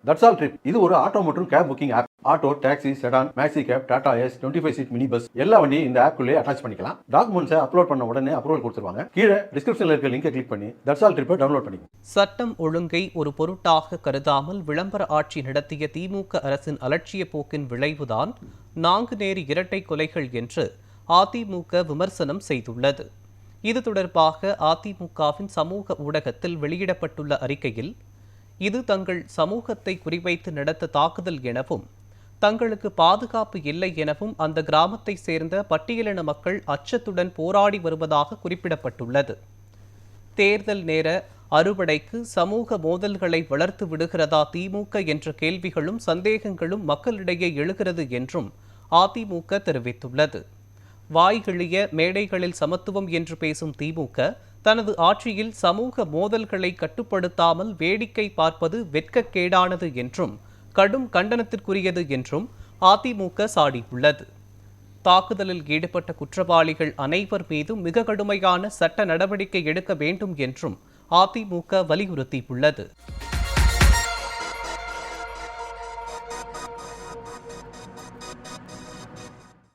That's all trip இது ஒரு auto மற்றும் cab booking app. Auto, taxi, sedan, maxi cab, Tata Ace, 25 seat mini bus எல்லா வண்டியும் இந்த ஆப்குள்ளே அட்டாச் பண்ணிக்கலாம். டாக்குமெண்ட்ஸை அப்லோட் பண்ண உடனே அப்ரூவல் கொடுத்துருவாங்க. கீழே டிஸ்கிரிப்ஷன்ல இருக்க லிங்கை கிளிக் பண்ணி தட்ஸ் ஆல் ட்ரிப்பை டவுன்லோட் பண்ணிக்கோங்க. சட்டம் ஒழுங்கை ஒரு பொருட்டாக கருதாமல் விளம்பர ஆட்சி நடத்திய திமுக அரசின் அலட்சிய போக்கின் விளைவுதான் நாங்குநேரி இரட்டை கொலைகள் என்று அதிமுக விமர்சனம் செய்துள்ளது. இது தொடர்பாக அதிமுகவின் சமூக ஊடகத்தில் வெளியிடப்பட்டுள்ள அறிக்கையில், இது தங்கள் சமூகத்தை குறிவைத்து நடத்த தாக்குதல் எனவும், தங்களுக்கு பாதுகாப்பு இல்லை எனவும் அந்த கிராமத்தை சேர்ந்த பட்டியலின மக்கள் அச்சத்துடன் போராடி வருவதாக குறிப்பிடப்பட்டுள்ளது. தேர்தல் நேர அறுவடைக்கு சமூக மோதல்களை வளர்த்து விடுகிறதா திமுக என்ற கேள்விகளும் சந்தேகங்களும் மக்களிடையே எழுகிறது என்றும் அதிமுக தெரிவித்துள்ளது. வாய்கிழிய மேடைகளில் சமத்துவம் என்று பேசும் திமுக தனது ஆட்சியில் சமூக மோதல்களை கட்டுப்படுத்தாமல் வேடிக்கை பார்ப்பது வெட்கக்கேடானது என்றும் கடும் கண்டனத்திற்குரியது என்றும் அதிமுக சாடியுள்ளது. தாக்குதலில் ஈடுபட்ட குற்றவாளிகள் அனைவர் மீதும் மிக கடுமையான சட்ட நடவடிக்கை எடுக்க வேண்டும் என்றும் அதிமுக வலியுறுத்தியுள்ளது.